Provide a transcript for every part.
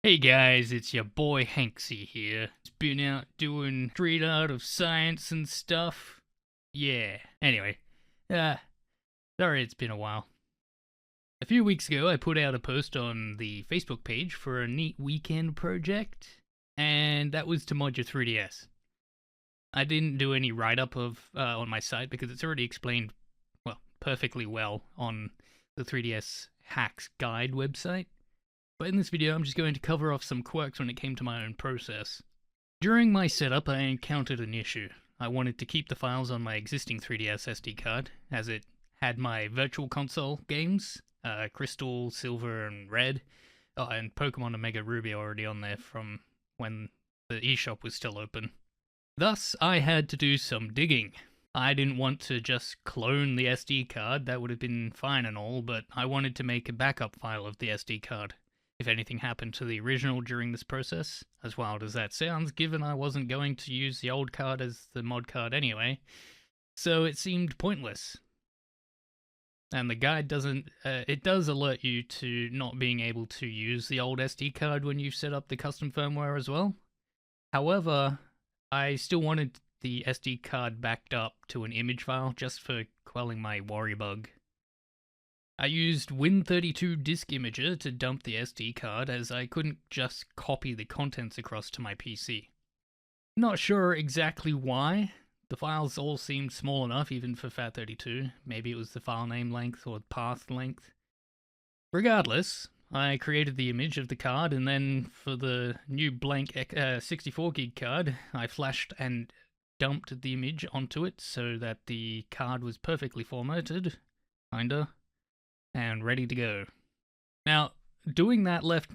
Hey guys, it's your boy Hanksy here. It's been out doing street art of science and stuff. Yeah. Anyway, sorry it's been a while. A few weeks ago, I put out a post on the Facebook page for a neat weekend project, and that was to mod your 3DS. I didn't do any write-up of on my site because it's already explained, well, perfectly well on the 3DS Hacks Guide website. But in this video, I'm just going to cover off some quirks when it came to my own process. During my setup, I encountered an issue. I wanted to keep the files on my existing 3DS SD card, as it had my Virtual Console games, Crystal, Silver, and Red, and Pokemon Omega Ruby already on there from when the eShop was still open. Thus, I had to do some digging. I didn't want to just clone the SD card, that would have been fine and all, but I wanted to make a backup file of the SD card. If anything happened to the original during this process, as wild as that sounds, given I wasn't going to use the old card as the mod card anyway, so it seemed pointless. And the guide doesn't, it does alert you to not being able to use the old SD card when you set up the custom firmware as well. However, I still wanted the SD card backed up to an image file just for quelling my worry bug. I used Win32 Disk Imager to dump the SD card as I couldn't just copy the contents across to my PC. Not sure exactly why. The files all seemed small enough even for FAT32. Maybe it was the file name length or path length. Regardless, I created the image of the card, and then for the new blank 64GB card, I flashed and dumped the image onto it so that the card was perfectly formatted, kinda, and ready to go. Now, doing that left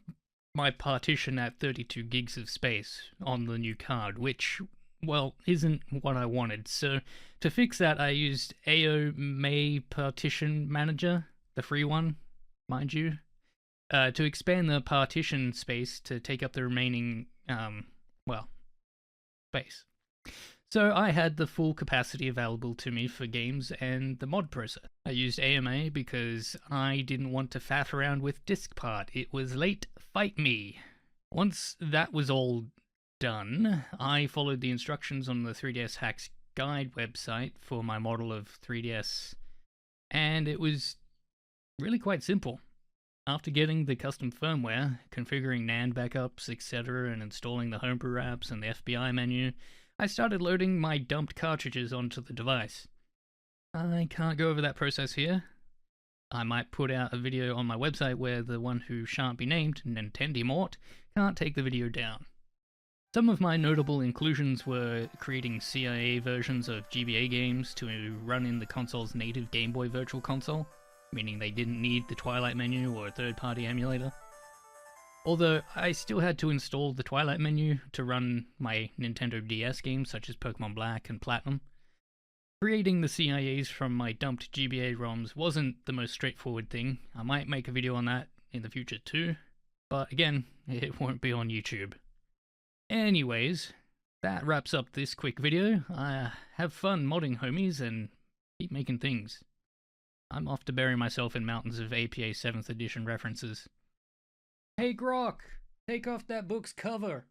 my partition at 32 gigs of space on the new card, which, well, isn't what I wanted. So to fix that, I used AOMEI Partition Manager, the free one, mind you, to expand the partition space to take up the remaining, space. So I had the full capacity available to me for games and the mod process. I used AOMEI because I didn't want to faff around with disk part. It was late, fight me. Once that was all done, I followed the instructions on the 3DS Hacks Guide website for my model of 3DS, and it was really quite simple. After getting the custom firmware, configuring NAND backups, etc., and installing the homebrew apps and the FBI menu, I started loading my dumped cartridges onto the device. I can't go over that process here. I might put out a video on my website where the one who shan't be named, Nintendimort, can't take the video down. Some of my notable inclusions were creating CIA versions of GBA games to run in the console's native Game Boy Virtual Console, meaning they didn't need the Twilight menu or a third-party emulator. Although I still had to install the Twilight menu to run my Nintendo DS games such as Pokemon Black and Platinum. Creating the CIAs from my dumped GBA ROMs wasn't the most straightforward thing. I might make a video on that in the future too, but again, it won't be on YouTube. Anyways, that wraps up this quick video. Have fun modding, homies, and keep making things. I'm off to bury myself in mountains of APA 7th edition references. Hey Grok, take off that book's cover.